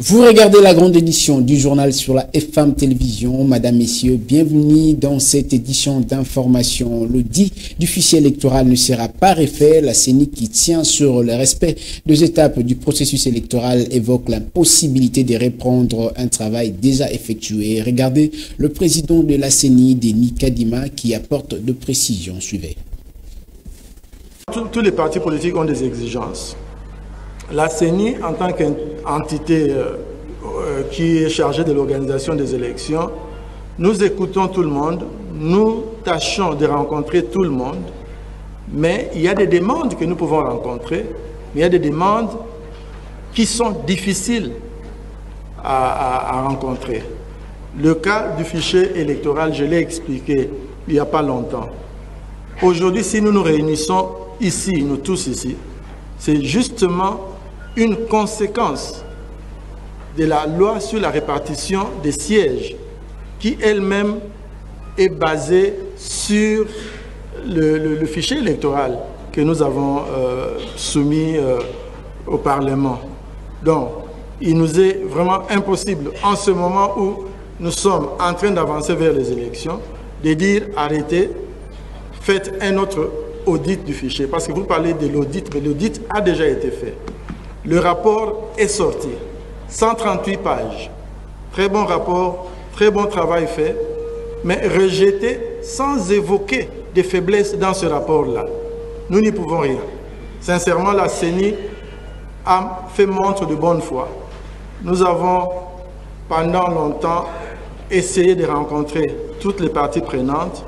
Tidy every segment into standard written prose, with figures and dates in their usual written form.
Vous regardez la grande édition du journal sur la FM Télévision. Madame, Messieurs, bienvenue dans cette édition d'information. L'audit du fichier électoral ne sera pas refait. La CENI, qui tient sur le respect des étapes du processus électoral, évoque l'impossibilité de reprendre un travail déjà effectué. Regardez le président de la CENI, Denis Kadima, qui apporte de précisions. Suivez. Tous les partis politiques ont des exigences. La CENI, en tant qu'entité qui est chargée de l'organisation des élections, nous écoutons tout le monde, nous tâchons de rencontrer tout le monde, mais il y a des demandes que nous pouvons rencontrer, mais il y a des demandes qui sont difficiles à rencontrer. Le cas du fichier électoral, je l'ai expliqué il n'y a pas longtemps. Aujourd'hui, si nous nous réunissons ici, nous tous ici, c'est justement une conséquence de la loi sur la répartition des sièges qui elle-même est basée sur le fichier électoral que nous avons soumis au Parlement. Donc, il nous est vraiment impossible, en ce moment où nous sommes en train d'avancer vers les élections, de dire arrêtez, faites un autre audit du fichier. Parce que vous parlez de l'audit, mais l'audit a déjà été fait. Le rapport est sorti, 138 pages. Très bon rapport, très bon travail fait, mais rejeté sans évoquer des faiblesses dans ce rapport-là. Nous n'y pouvons rien. Sincèrement, la CENI a fait montre de bonne foi. Nous avons, pendant longtemps, essayé de rencontrer toutes les parties prenantes.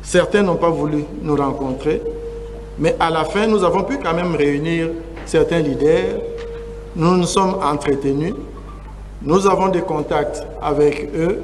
Certains n'ont pas voulu nous rencontrer, mais à la fin, nous avons pu quand même réunir certains leaders. Nous nous sommes entretenus, nous avons des contacts avec eux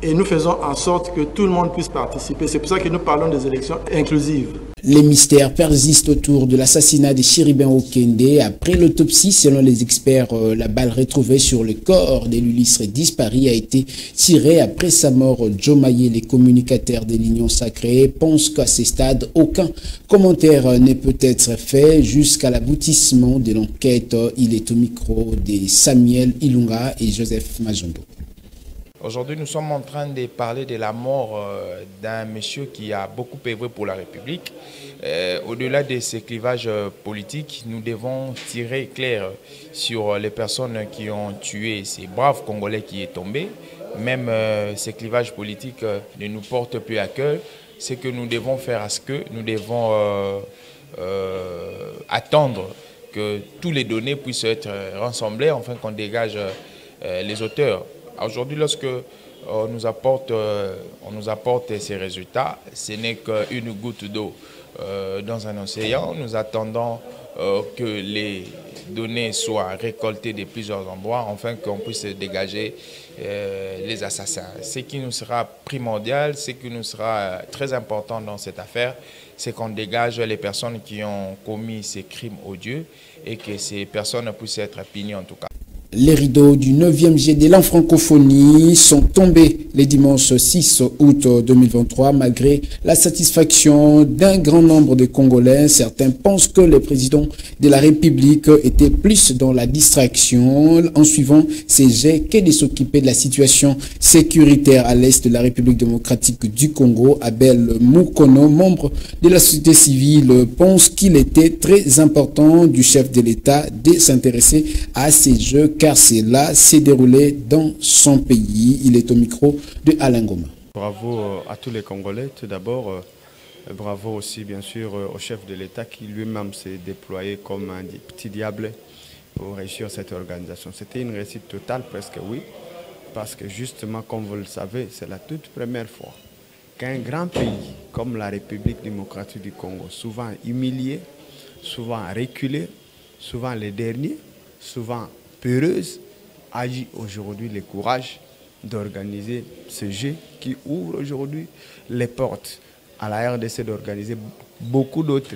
et nous faisons en sorte que tout le monde puisse participer. C'est pour ça que nous parlons des élections inclusives. Les mystères persistent autour de l'assassinat de Chéribin Okende. Après l'autopsie, selon les experts, la balle retrouvée sur le corps de l'illustre disparu a été tirée après sa mort. Joe Maillet, les communicateurs de l'Union Sacrée, pensent qu'à ce stade, aucun commentaire ne peut être fait jusqu'à l'aboutissement de l'enquête. Il est au micro de Samuel Ilunga et Joseph Majondo. Aujourd'hui, nous sommes en train de parler de la mort d'un monsieur qui a beaucoup œuvré pour la République. Au-delà de ces clivages politiques, nous devons tirer clair sur les personnes qui ont tué ces braves Congolais qui est tombé. Même ces clivages politiques ne nous portent plus à cœur. Ce que nous devons faire, à ce que nous devons attendre que tous les données puissent être rassemblées afin qu'on dégage les auteurs. Aujourd'hui, lorsque on nous apporte ces résultats, ce n'est qu'une goutte d'eau dans un océan. Nous attendons que les données soient récoltées de plusieurs endroits afin qu'on puisse dégager les assassins. Ce qui nous sera primordial, ce qui nous sera très important dans cette affaire, c'est qu'on dégage les personnes qui ont commis ces crimes odieux et que ces personnes puissent être punies en tout cas. Les rideaux du 9e jet de la francophonie sont tombés le dimanche 6 août 2023 malgré la satisfaction d'un grand nombre de Congolais. Certains pensent que le président de la République était plus dans la distraction en suivant ces jets que de s'occuper de la situation sécuritaire à l'est de la République démocratique du Congo. Abel Mukono, membre de la société civile, pense qu'il était très important du chef de l'État de s'intéresser à ces jeux car cela s'est déroulé dans son pays. Il est au micro de Alain Goma. Bravo à tous les Congolais. Tout d'abord, bravo aussi bien sûr au chef de l'État qui lui-même s'est déployé comme un petit diable pour réussir cette organisation. C'était une réussite totale, presque oui, parce que justement, comme vous le savez, c'est la toute première fois qu'un grand pays comme la République démocratique du Congo, souvent humilié, souvent reculé, souvent les derniers, souvent peureuse, agit aujourd'hui le courage d'organiser ce jeu qui ouvre aujourd'hui les portes à la RDC d'organiser beaucoup d'autres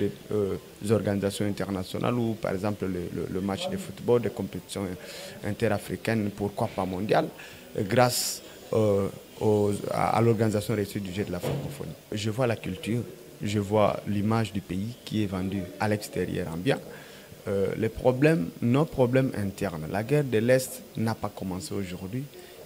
organisations internationales ou par exemple le match de football, des compétitions interafricaines, pourquoi pas mondiales, grâce à l'organisation réussie du jeu de la francophonie. Je vois la culture, je vois l'image du pays qui est vendue à l'extérieur en bien. nos problèmes internes, la guerre de l'Est n'a pas commencé aujourd'hui,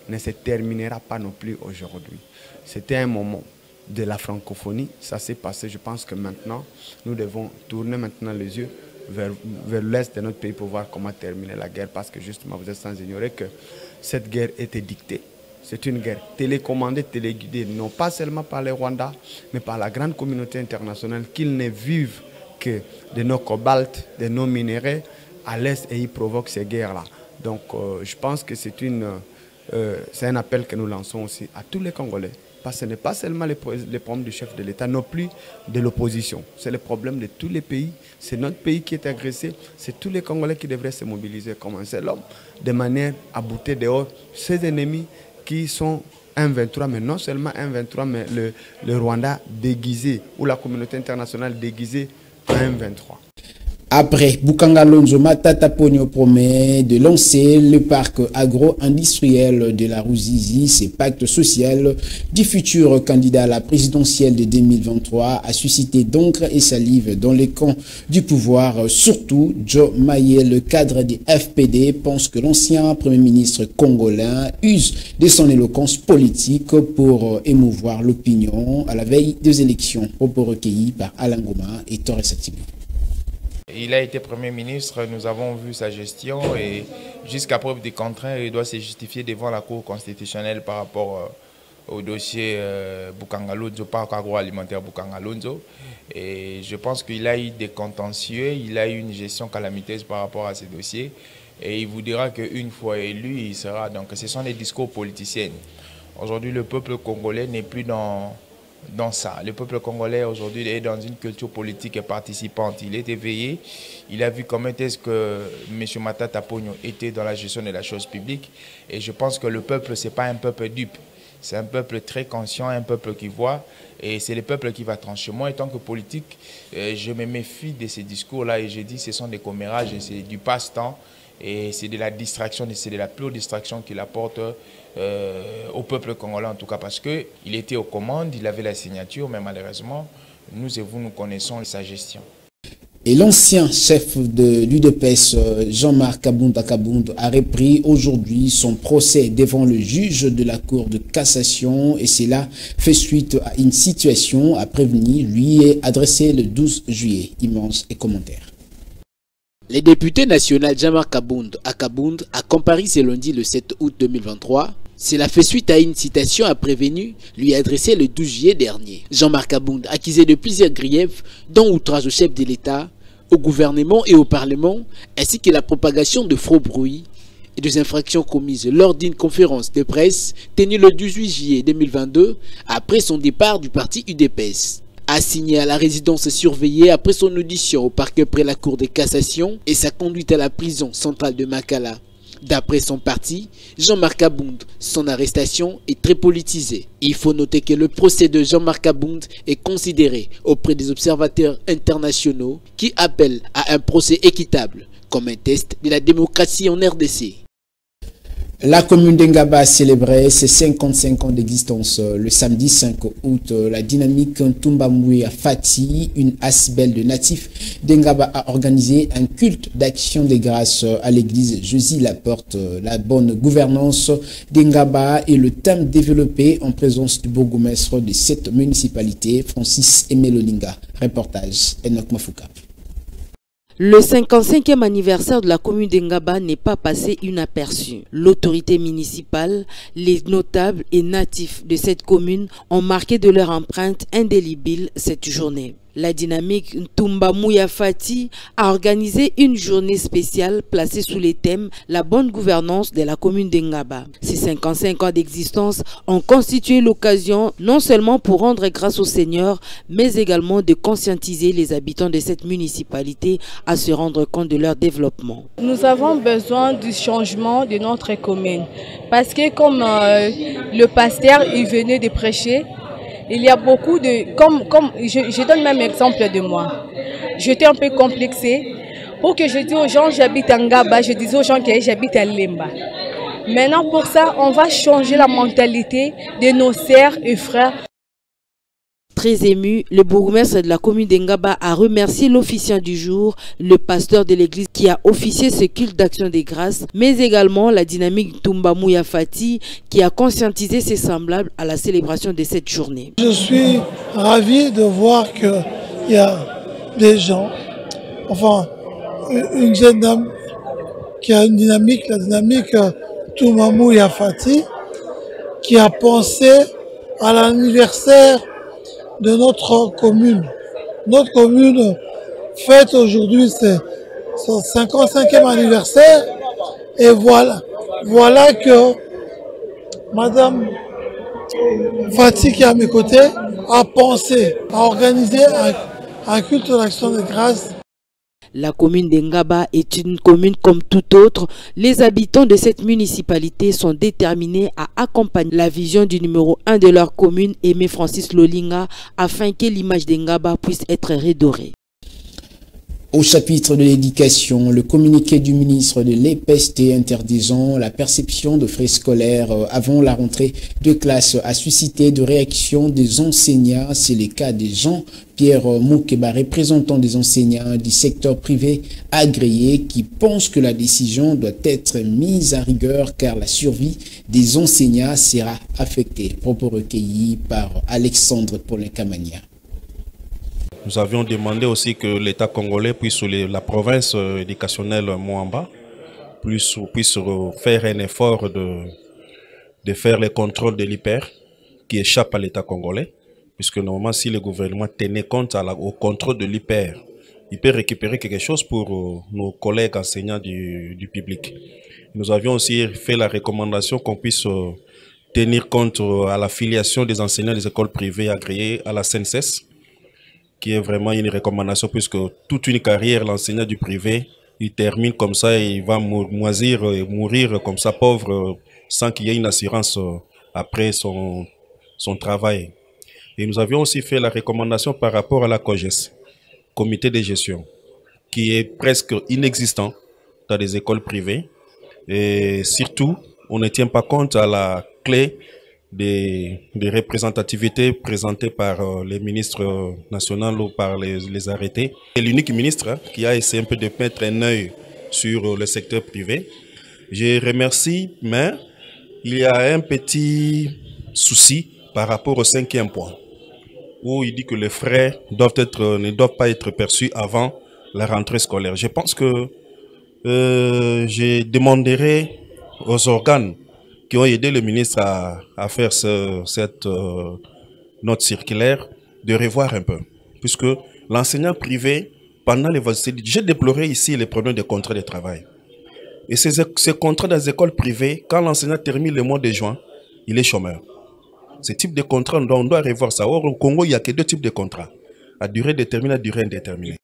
ne se terminera pas non plus aujourd'hui. C'était un moment de la francophonie, ça s'est passé. Je pense que maintenant, nous devons tourner maintenant les yeux vers l'Est de notre pays pour voir comment terminer la guerre, parce que justement, vous êtes sans ignorer que cette guerre était dictée. C'est une guerre télécommandée, téléguidée, non pas seulement par les Rwandais, mais par la grande communauté internationale, qu'ils ne vivent que de nos cobaltes, de nos minéraux à l'Est, et ils provoquent ces guerres-là. Donc je pense que c'est un appel que nous lançons aussi à tous les Congolais. Parce que ce n'est pas seulement les problèmes du chef de l'État, non plus de l'opposition. C'est le problème de tous les pays. C'est notre pays qui est agressé. C'est tous les Congolais qui devraient se mobiliser comme un seul homme, de manière à bouter dehors ces ennemis qui sont un 23, mais non seulement un 23, mais le Rwanda déguisé, ou la communauté internationale déguisée en un 23. Après, Bukanga Lonzo Matata Ponyo promet de lancer le parc agro-industriel de la Ruzizi. Ce pacte social du futur candidat à la présidentielle de 2023 a suscité d'encre et salive dans les camps du pouvoir. Surtout, Joe Maye, le cadre du FPD, pense que l'ancien Premier ministre congolais use de son éloquence politique pour émouvoir l'opinion à la veille des élections. Propos recueillis par Alain Goma et Torres Satibou. Il a été Premier ministre, nous avons vu sa gestion et jusqu'à preuve des contraintes, il doit se justifier devant la Cour constitutionnelle par rapport au dossier Bukanga Lonzo, parc agroalimentaire Bukanga Lonzo. Et je pense qu'il a eu des contentieux, il a eu une gestion calamiteuse par rapport à ces dossiers. Et il vous dira qu'une fois élu, il sera. Donc ce sont des discours politiciens. Aujourd'hui, le peuple congolais n'est plus dans ça. Le peuple congolais aujourd'hui est dans une culture politique et participante. Il est éveillé, il a vu comment est-ce que M. Matata Ponyo était dans la gestion de la chose publique. Et je pense que le peuple, ce n'est pas un peuple dupe. C'est un peuple très conscient, un peuple qui voit. Et c'est le peuple qui va trancher. Moi, en tant que politique, je me méfie de ces discours-là. Et je dis que ce sont des commérages, c'est du passe-temps. Et c'est de la distraction, c'est de la pure distraction qu'il apporte au peuple congolais en tout cas, parce qu'il était aux commandes, il avait la signature, mais malheureusement, nous et vous, nous connaissons sa gestion. Et l'ancien chef de l'UDPS, Jean-Marc Kabund a repris aujourd'hui son procès devant le juge de la Cour de cassation, et cela fait suite à une situation à prévenir, lui est adressé le 12 juillet. Immense et commentaire. Le député national Jean-Marc Kabund a comparu ce lundi le 7 août 2023. Cela fait suite à une citation à prévenu lui adressée le 12 juillet dernier. Jean-Marc Kabund, accusé de plusieurs griefs, dont outrage au chef de l'État, au gouvernement et au Parlement, ainsi que la propagation de faux bruits et des infractions commises lors d'une conférence de presse tenue le 18 juillet 2022 après son départ du parti UDPS. Assigné à la résidence surveillée après son audition au parquet près la Cour de cassation et sa conduite à la prison centrale de Makala. D'après son parti, Jean-Marc Kabund, son arrestation est très politisée. Il faut noter que le procès de Jean-Marc Kabund est considéré auprès des observateurs internationaux qui appellent à un procès équitable comme un test de la démocratie en RDC. La commune d'Engaba a célébré ses 55 ans d'existence le samedi 5 août. La dynamique Ntumba Mouya Fati, une asbel de natifs d'Engaba, a organisé un culte d'action des grâces à l'église Josie Laporte. La bonne gouvernance d'Engaba est le thème développé en présence du bourgmestre de cette municipalité, Francis Emelolinga. Reportage Enoch Mafouka. Le 55e anniversaire de la commune d'Engaba n'est pas passé inaperçu. L'autorité municipale, les notables et natifs de cette commune ont marqué de leur empreinte indélébile cette journée. La dynamique Ntumba Mouya Fati a organisé une journée spéciale placée sous les thèmes la bonne gouvernance de la commune d'Engaba. Ces 55 ans d'existence ont constitué l'occasion non seulement pour rendre grâce au Seigneur, mais également de conscientiser les habitants de cette municipalité à se rendre compte de leur développement. Nous avons besoin du changement de notre commune parce que comme le pasteur il venait de prêcher, il y a beaucoup de... Je donne même exemple de moi. J'étais un peu complexée. Pour que je dise aux gens j'habite à Ngaba, je disais aux gens que j'habite à Lemba. Maintenant pour ça, on va changer la mentalité de nos sœurs et frères. Très ému, le bourgmestre de la commune d'Engaba a remercié l'officiant du jour, le pasteur de l'église qui a officié ce culte d'action des grâces, mais également la dynamique Toumba Mouya Fati qui a conscientisé ses semblables à la célébration de cette journée. Je suis ravi de voir qu'il y a des gens, enfin une jeune dame qui a une dynamique, la dynamique Toumba Mouya Fati, qui a pensé à l'anniversaire de notre commune. Notre commune fête aujourd'hui son 55e anniversaire et voilà que Madame Fati qui est à mes côtés a pensé à organiser un culte d'action de grâce. La commune d'Engaba est une commune comme toute autre. Les habitants de cette municipalité sont déterminés à accompagner la vision du numéro 1 de leur commune, Aimé Francis Lolinga, afin que l'image d'Engaba puisse être redorée. Au chapitre de l'éducation, le communiqué du ministre de l'EPST interdisant la perception de frais scolaires avant la rentrée de classe a suscité de réactions des enseignants. C'est le cas de Jean-Pierre Moukeba, représentant des enseignants du secteur privé agréé, qui pense que la décision doit être mise à rigueur car la survie des enseignants sera affectée. Propos recueillis par Alexandre Paulin-Camania. Nous avions demandé aussi que l'État congolais puisse, la province éducationnelle Moamba, puisse faire un effort de faire les contrôles de l'IPER qui échappent à l'État congolais. Puisque normalement, si le gouvernement tenait compte au contrôle de l'IPER, il peut récupérer quelque chose pour nos collègues enseignants du public. Nous avions aussi fait la recommandation qu'on puisse tenir compte à la filiation des enseignants des écoles privées agréées à la CNSS, qui est vraiment une recommandation puisque toute une carrière, l'enseignant du privé, il termine comme ça et il va moisir et mourir comme ça pauvre sans qu'il y ait une assurance après son travail. Et nous avions aussi fait la recommandation par rapport à la COGES, comité de gestion, qui est presque inexistant dans les écoles privées. Et surtout, on ne tient pas compte à la clé des représentativités présentées par les ministres nationaux ou par les arrêtés. C'est l'unique ministre qui a essayé un peu de mettre un œil sur le secteur privé. Je remercie, mais il y a un petit souci par rapport au 5e point, où il dit que les frais ne doivent pas être perçus avant la rentrée scolaire. Je pense que je demanderai aux organes qui ont aidé le ministre à faire cette note circulaire, de revoir un peu. Puisque l'enseignant privé, pendant les vacances, j'ai déploré ici les problèmes de contrats de travail. Et ces contrats dans les écoles privées, quand l'enseignant termine le mois de juin, il est chômeur. Ce type de contrat, on doit revoir ça. Or, au Congo, il n'y a que deux types de contrats, à durée déterminée, à durée indéterminée.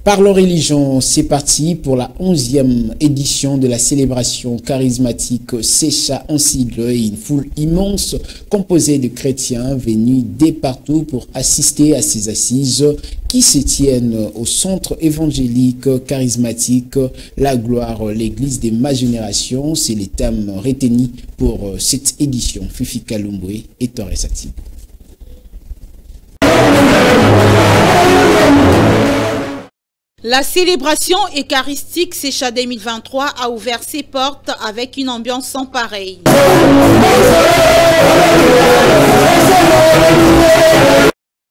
Parlons religion, c'est parti pour la 11e édition de la célébration charismatique Secha en sigle, une foule immense composée de chrétiens venus de partout pour assister à ces assises qui se tiennent au centre évangélique charismatique La Gloire, l'église de ma génération. C'est le thème retenu pour cette édition. Fifi Kalumbwe et Torres Sati. La célébration eucharistique Secha 2023 a ouvert ses portes avec une ambiance sans pareil.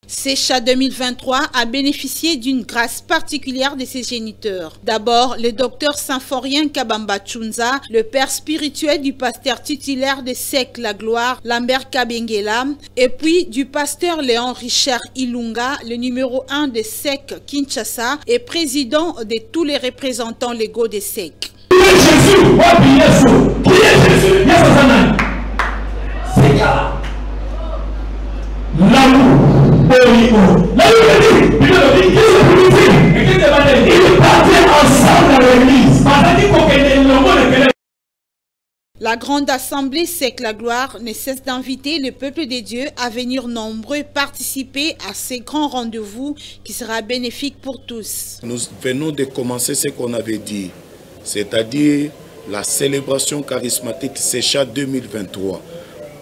Secha 2023 a bénéficié d'une grâce particulière de ses géniteurs. D'abord, le docteur Symphorien Kabamba Tchunza, le père spirituel du pasteur titulaire de SEC La Gloire, Lambert Kabengela, et puis du pasteur Léon Richard Ilunga, le numéro 1 de SEC Kinshasa et président de tous les représentants légaux de SEC. La grande assemblée SEC La Gloire ne cesse d'inviter le peuple de Dieu à venir nombreux participer à ces grands rendez-vous qui sera bénéfique pour tous. Nous venons de commencer ce qu'on avait dit, c'est-à-dire la célébration charismatique Secha 2023.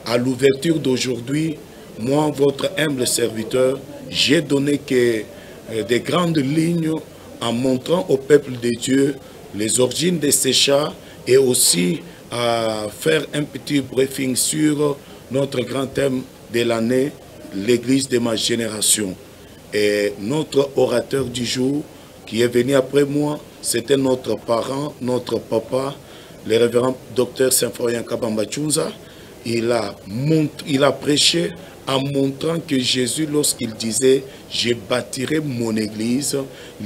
À l'ouverture d'aujourd'hui, moi, votre humble serviteur, j'ai donné que des grandes lignes en montrant au peuple de Dieu les origines de ces chats et aussi à faire un petit briefing sur notre grand thème de l'année, l'Église de ma génération. Et notre orateur du jour, qui est venu après moi, c'était notre parent, notre papa, le révérend docteur Symphorien Kabamba Chunza. Il a prêché en montrant que Jésus, lorsqu'il disait « Je bâtirai mon église »,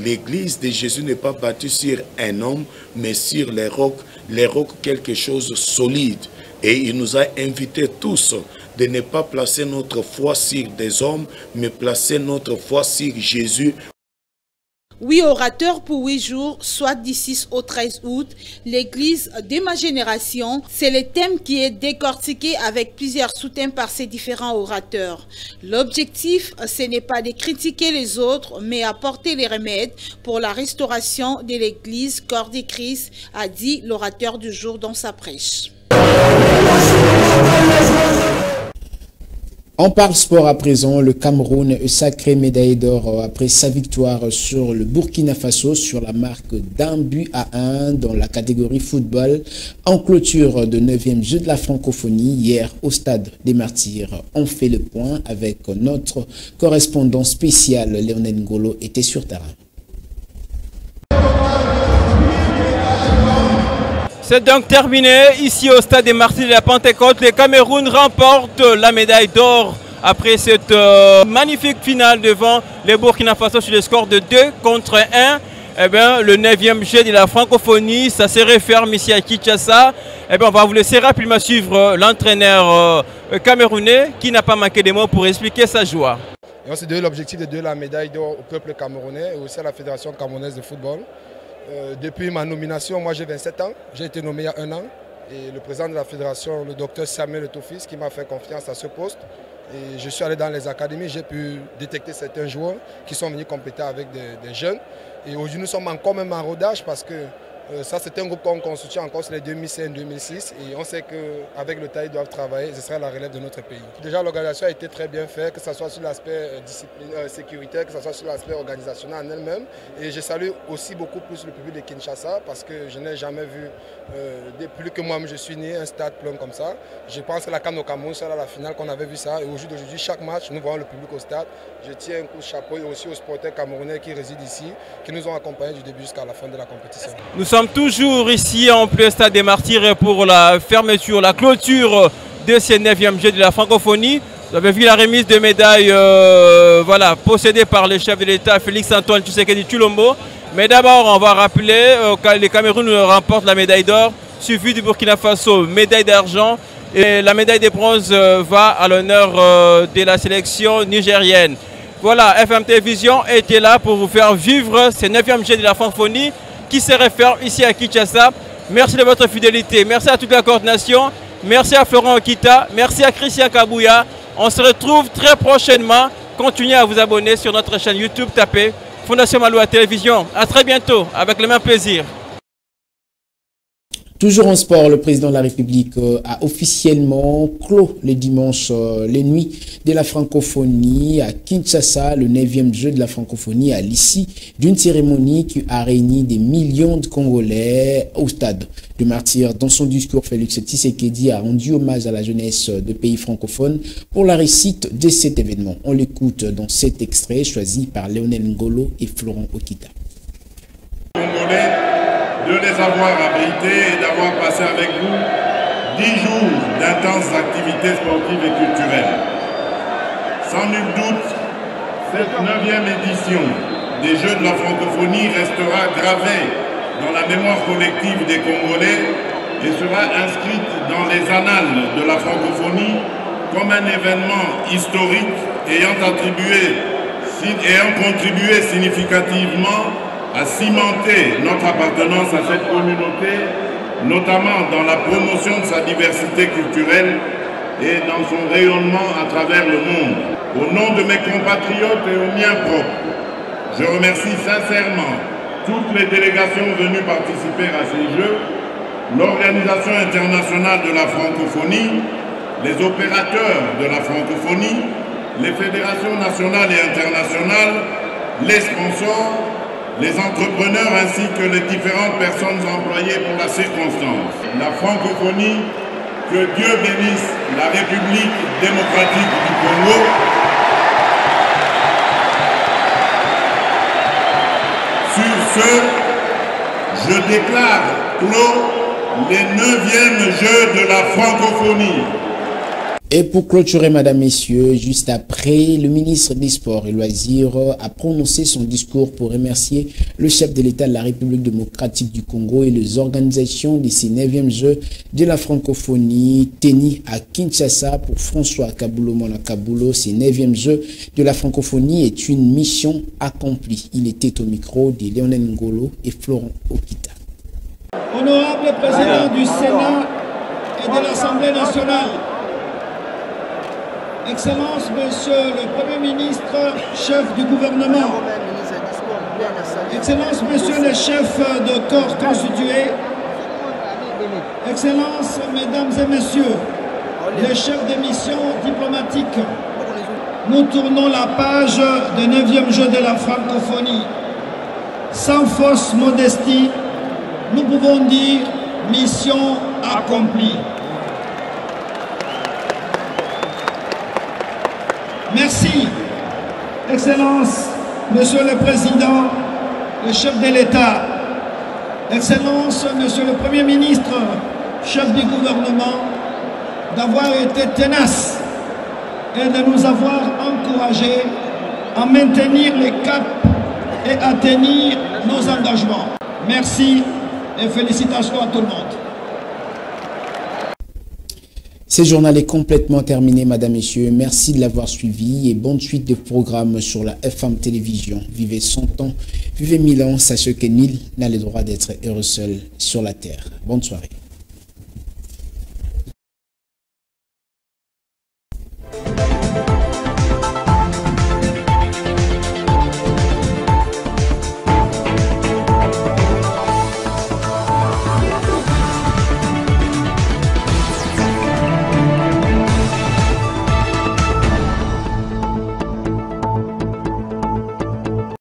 l'église de Jésus n'est pas bâtie sur un homme, mais sur les rocs quelque chose de solide. Et il nous a invités tous de ne pas placer notre foi sur des hommes, mais placer notre foi sur Jésus. 8 orateurs pour 8 jours, soit du 6 au 13 août. L'église de ma génération, c'est le thème qui est décortiqué avec plusieurs sous-thèmes par ces différents orateurs. L'objectif, ce n'est pas de critiquer les autres, mais apporter les remèdes pour la restauration de l'église, corps de Christ, a dit l'orateur du jour dans sa prêche. On parle sport à présent. Le Cameroun est sacré médaille d'or après sa victoire sur le Burkina Faso sur la marque d'1-1 dans la catégorie football en clôture de 9e jeu de la francophonie hier au stade des Martyrs. On fait le point avec notre correspondant spécial Lionel Ngolo était sur terrain. C'est donc terminé ici au stade des Martyrs de la Pentecôte. Le Cameroun remporte la médaille d'or après cette magnifique finale devant les Burkina Faso sur le score de 2-1. Eh bien, le 9e jeu de la francophonie, ça se referme ici à Kinshasa. Eh bien, on va vous laisser rapidement suivre l'entraîneur camerounais qui n'a pas manqué de mots pour expliquer sa joie. On s'est donné l'objectif de donner la médaille d'or au peuple camerounais et aussi à la Fédération camerounaise de football. Depuis ma nomination, moi j'ai 27 ans, j'ai été nommé il y a 1 an et le président de la fédération, le docteur Samuel Etofis, qui m'a fait confiance à ce poste. Et je suis allé dans les académies, j'ai pu détecter certains joueurs qui sont venus compéter avec des jeunes. Et aujourd'hui nous sommes encore même en rodage parce que ça c'est un groupe qu'on constitue encore sur les 2005-2006 et on sait qu'avec le temps ils doivent travailler, ce sera la relève de notre pays. Déjà l'organisation a été très bien faite, que ce soit sur l'aspect sécuritaire, que ce soit sur l'aspect organisationnel en elle-même. Et je salue aussi beaucoup plus le public de Kinshasa parce que je n'ai jamais vu, depuis que moi-même je suis né, un stade plein comme ça. Je pense que la CAN au Cameroun sera la finale qu'on avait vu ça et au jour d'aujourd'hui, chaque match, nous voyons le public au stade. Je tiens un coup de chapeau et aussi aux sportifs camerounais qui résident ici, qui nous ont accompagnés du début jusqu'à la fin de la compétition. Nous sommes toujours ici en plein stade des Martyrs pour la fermeture, la clôture de ce 9e jeu de la francophonie. Vous avez vu la remise de médailles voilà, possédée par le chef de l'État Félix-Antoine Tshisekedi Tshilombo. Mais d'abord, on va rappeler que le Cameroun remporte la médaille d'or, suivi du Burkina Faso, médaille d'argent. Et la médaille de bronze va à l'honneur de la sélection nigérienne. Voilà, FM Télévision était là pour vous faire vivre ce 9e jeu de la francophonie qui se referme ici à Kinshasa. Merci de votre fidélité. Merci à toute la coordination. Merci à Florent Okita. Merci à Christian Kabouya. On se retrouve très prochainement. Continuez à vous abonner sur notre chaîne YouTube. Tapez Fondation Maloua Télévision. À très bientôt avec le même plaisir. Toujours en sport, le président de la République a officiellement clos le dimanche les nuits de la francophonie à Kinshasa, le 9e jeu de la francophonie à l'issue d'une cérémonie qui a réuni des millions de Congolais au stade de Martyrs. Dans son discours, Félix Tshisekedi a rendu hommage à la jeunesse de pays francophones pour la réussite de cet événement. On l'écoute dans cet extrait choisi par Lionel Ngolo et Florent Okita. De les avoir abrités et d'avoir passé avec vous 10 jours d'intenses activités sportives et culturelles. Sans nul doute, cette 9e édition des Jeux de la francophonie restera gravée dans la mémoire collective des Congolais et sera inscrite dans les annales de la francophonie comme un événement historique ayant contribué significativement à cimenter notre appartenance à cette communauté, notamment dans la promotion de sa diversité culturelle et dans son rayonnement à travers le monde. Au nom de mes compatriotes et au mien propre, je remercie sincèrement toutes les délégations venues participer à ces Jeux, l'Organisation internationale de la francophonie, les opérateurs de la francophonie, les fédérations nationales et internationales, les sponsors, les entrepreneurs ainsi que les différentes personnes employées pour la circonstance. La francophonie, que Dieu bénisse la République démocratique du Congo. Sur ce, je déclare clos les 9e Jeux de la francophonie. Et pour clôturer, mesdames, messieurs, juste après, le ministre des Sports et Loisirs a prononcé son discours pour remercier le chef de l'État de la République démocratique du Congo et les organisations de ces 9e Jeux de la francophonie tenus à Kinshasa pour François Kabulo Monakabulo. Ces 9e Jeux de la francophonie est une mission accomplie. Il était au micro de Lionel Ngolo et Florent Okita. Honorable président du Sénat et de l'Assemblée nationale, Excellence, Monsieur le Premier ministre, chef du gouvernement, Excellence, Monsieur le chef de corps constitué, Excellence, Mesdames et Messieurs, les chefs de mission diplomatique, nous tournons la page des 9e Jeux de la francophonie. Sans fausse modestie, nous pouvons dire mission accomplie. Merci, Excellence, Monsieur le Président, le chef de l'État, Excellence, Monsieur le Premier ministre, chef du gouvernement, d'avoir été tenace et de nous avoir encouragés à maintenir les caps et à tenir nos engagements. Merci et félicitations à tout le monde. Ce journal est complètement terminé, mesdames, messieurs. Merci de l'avoir suivi et bonne suite de programmes sur la FM Télévision. Vivez 100 ans, vivez 1000 ans, sachez que nul n'a le droit d'être heureux seul sur la terre. Bonne soirée.